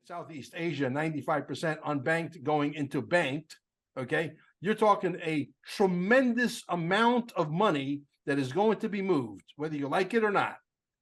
Southeast Asia, 95% unbanked going into banked, okay? You're talking a tremendous amount of money that is going to be moved, whether you like it or not,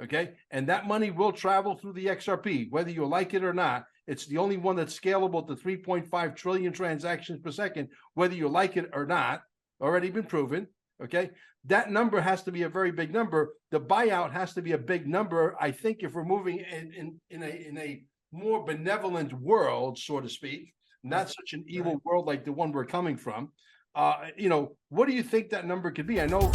okay? And that money will travel through the XRP, whether you like it or not. It's the only one that's scalable to 3.5 trillion transactions per second, whether you like it or not, already been proven, okay? That number has to be a very big number. The buyout has to be a big number. I think if we're moving in a more benevolent world, so to speak, not such an evil world like the one we're coming from, what do you think that number could be? I know.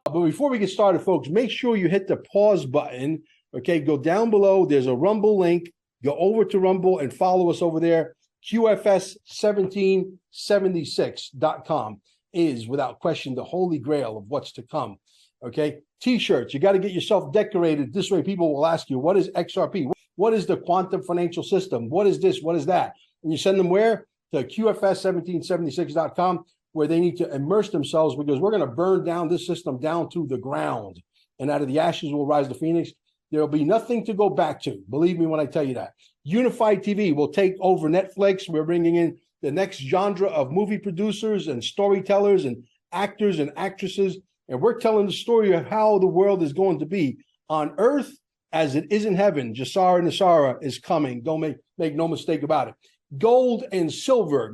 But before we get started, folks, make sure you hit the pause button. Okay, go down below. There's a Rumble link. Go over to Rumble and follow us over there. QFS1776.com is, without question, the holy grail of what's to come. Okay, T-shirts. You got to get yourself decorated. This way people will ask you, what is XRP? What is the quantum financial system? What is this? What is that? And you send them where? To QFS1776.com, where they need to immerse themselves, because we're going to burn down this system down to the ground. And out of the ashes will rise the phoenix. There'll be nothing to go back to. Believe me when I tell you that. Unified TV will take over Netflix. We're bringing in the next genre of movie producers and storytellers and actors and actresses. And we're telling the story of how the world is going to be on earth as it is in heaven. Jasara Nasara is coming. Don't make no mistake about it. Gold and silver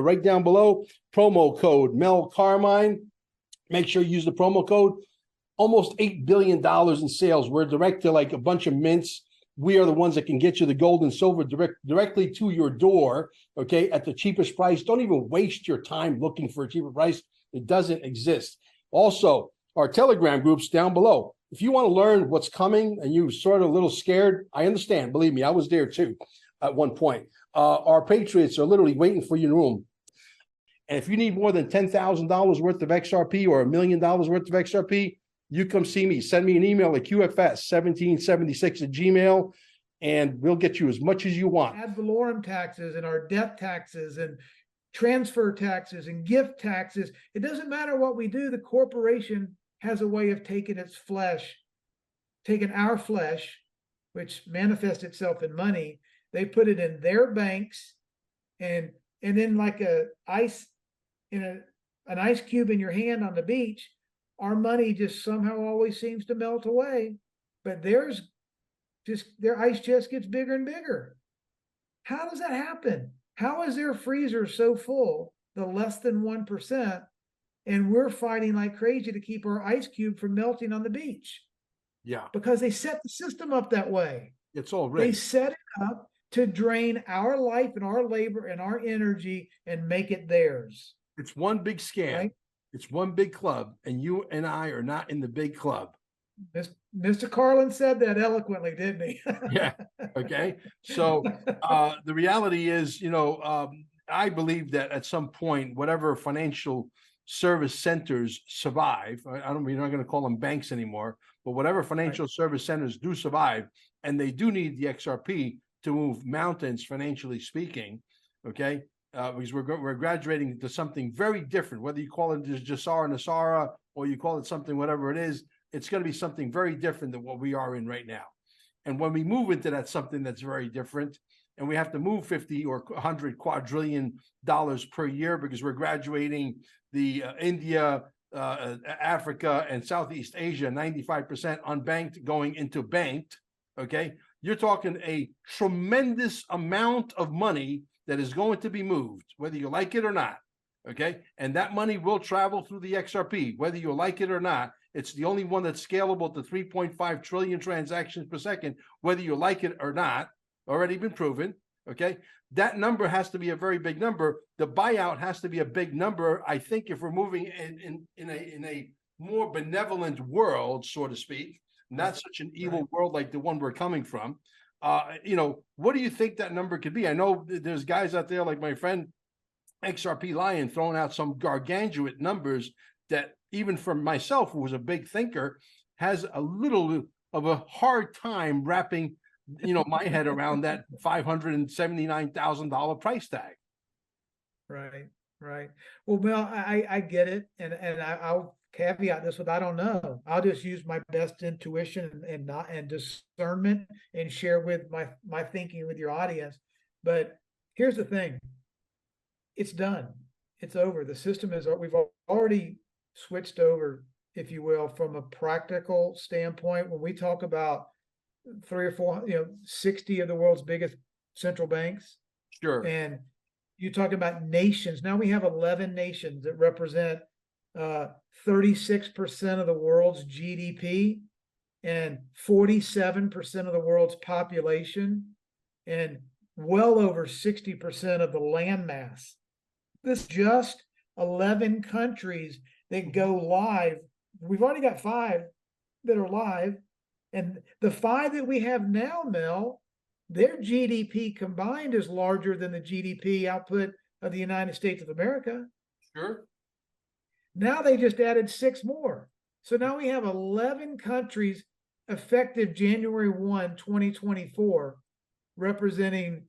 right down below. Promo code Mel Carmine. Make sure you use the promo code. Almost $8 billion in sales. We're direct to like a bunch of mints. We are the ones that can get you the gold and silver directly to your door, okay, at the cheapest price. Don't even waste your time looking for a cheaper price. It doesn't exist. Also, our Telegram groups down below. If you want to learn what's coming and you're sort of a little scared, I understand. Believe me, I was there too at one point. Our Patriots are literally waiting for you in the room. And if you need more than $10,000 worth of XRP or $1 million worth of XRP, you come see me. Send me an email at QFS1776@gmail, and we'll get you as much as you want. Ad valorem taxes and our death taxes and transfer taxes and gift taxes. It doesn't matter what we do. The corporation has a way of taking our flesh, which manifests itself in money. They put it in their banks, and then like an ice cube in your hand on the beach. Our money just somehow always seems to melt away, but their ice chest gets bigger and bigger. How does that happen? How is their freezer so full, the less than 1%, and we're fighting like crazy to keep our ice cube from melting on the beach? Yeah. Because they set the system up that way. It's all rigged. They set it up to drain our life and our labor and our energy and make it theirs. It's one big scam. Right? It's one big club, and you and I are not in the big club. Mr. Carlin said that eloquently, didn't he? Yeah. Okay. So the reality is, I believe that at some point, whatever financial service centers survive, we're not going to call them banks anymore, but whatever financial service centers do survive, and they do need the XRP to move mountains, financially speaking. Okay. Because we're graduating to something very different, whether you call it Jasara Nasara or you call it something, whatever it is, it's going to be something very different than what we are in right now. And when we move into that something that's very different, and we have to move 50 or 100 quadrillion dollars per year, because we're graduating the India, Africa, and Southeast Asia, 95% unbanked going into banked, okay? You're talking a tremendous amount of money that is going to be moved, whether you like it or not, okay? And that money will travel through the XRP, whether you like it or not. It's the only one that's scalable to 3.5 trillion transactions per second, whether you like it or not, already been proven, okay? That number has to be a very big number. The buyout has to be a big number. I think if we're moving in a more benevolent world, so to speak, not such an evil world like the one we're coming from, what do you think that number could be? I know there's guys out there like my friend XRP Lion throwing out some gargantuan numbers that even for myself, who was a big thinker, has a little of a hard time wrapping, my head around that $579,000 price tag. Right. Right. Well, Mel, I get it, and I'll caveat this with I don't know. I'll just use my best intuition and not and discernment and share with my thinking with your audience. But here's the thing: it's done. It's over. The system is we've already switched over, if you will, from a practical standpoint. When we talk about three or four, 60 of the world's biggest central banks, Sure. and you talk about nations. Now we have 11 nations that represent 36% of the world's GDP and 47% of the world's population and well over 60% of the land mass. This just 11 countries that go live. We've already got 5 that are live. And the 5 that we have now, Mel, their GDP combined is larger than the GDP output of the United States of America. Sure. Now they just added 6 more. So now we have 11 countries effective January 1, 2024, representing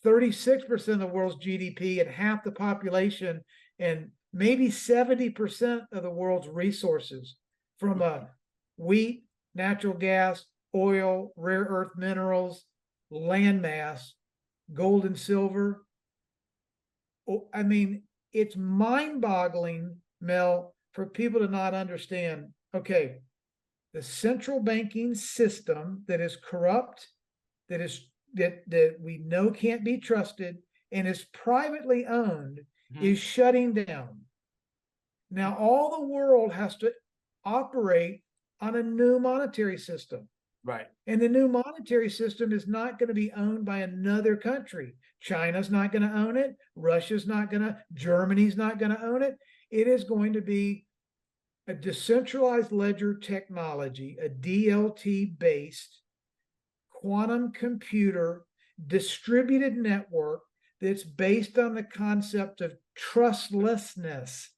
36% of the world's GDP and half the population and maybe 70% of the world's resources from wheat, natural gas, oil, rare earth minerals, land mass, gold and silver. I mean, it's mind-boggling, Mel, for people to not understand. Okay, the central banking system that is corrupt, that we know can't be trusted, and is privately owned, is shutting down. Now, all the world has to operate on a new monetary system. Right. And the new monetary system is not going to be owned by another country. China's not going to own it. Russia's not going to, Germany's not going to own it. It is going to be a decentralized ledger technology, a DLT based quantum computer distributed network that's based on the concept of trustlessness.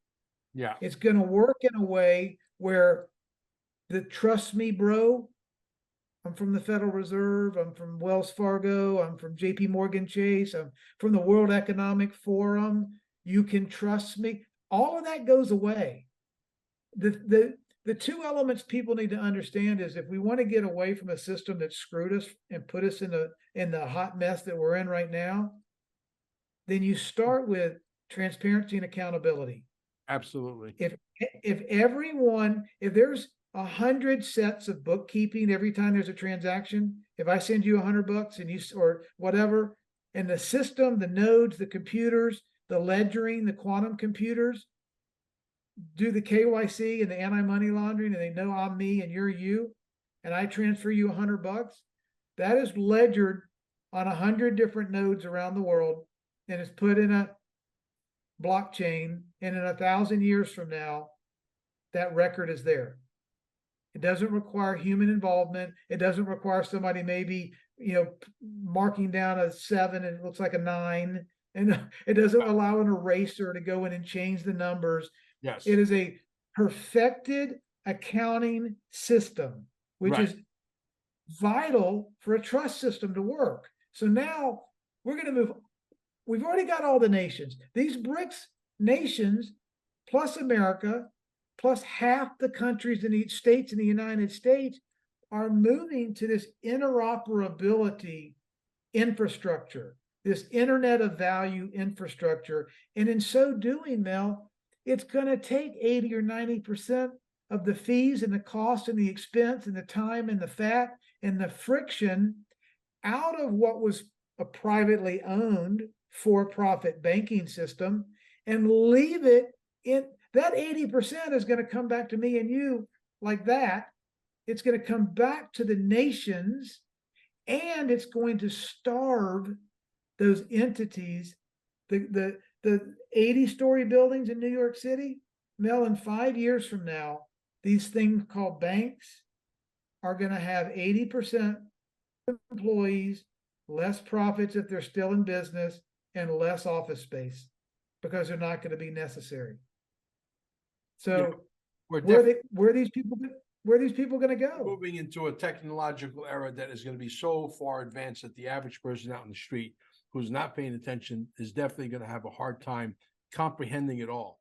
Yeah. It's going to work in a way where the trust me, bro, I'm from the Federal Reserve, I'm from Wells Fargo, I'm from JP Morgan Chase, I'm from the World Economic Forum, you can trust me. All of that goes away. The 2 elements people need to understand is if we want to get away from a system that screwed us and put us in the hot mess that we're in right now, then you start with transparency and accountability. Absolutely. If there's 100 sets of bookkeeping every time there's a transaction, if I send you $100 and you or whatever, and the system, the nodes, the computers, the ledgering, the quantum computers do the KYC and the anti-money laundering, and they know I'm me and you're you, and I transfer you $100, that is ledgered on 100 different nodes around the world, and it's put in a blockchain, and in 1,000 years from now, that record is there. It doesn't require human involvement. It doesn't require somebody maybe, marking down a 7 and it looks like a 9. And it doesn't allow an eraser to go in and change the numbers. Yes. It is a perfected accounting system, which is vital for a trust system to work. So now we're going to move. We've already got all the nations. These BRICS nations, plus America, plus half the countries in each states in the United States, are moving to this interoperability infrastructure, this Internet of Value infrastructure. And in so doing, Mel, it's going to take 80 or 90% of the fees and the cost and the expense and the time and the fat and the friction out of what was a privately owned for-profit banking system and leave it in. That 80% is going to come back to me and you like that. It's going to come back to the nations, and it's going to starve those entities. The 80-story buildings in New York City, Mel, in 5 years from now, these things called banks are going to have 80% employees, less profits if they're still in business, and less office space because they're not going to be necessary. So where are these people going to go? Moving into a technological era that is going to be so far advanced that the average person out in the street who's not paying attention is definitely going to have a hard time comprehending it all.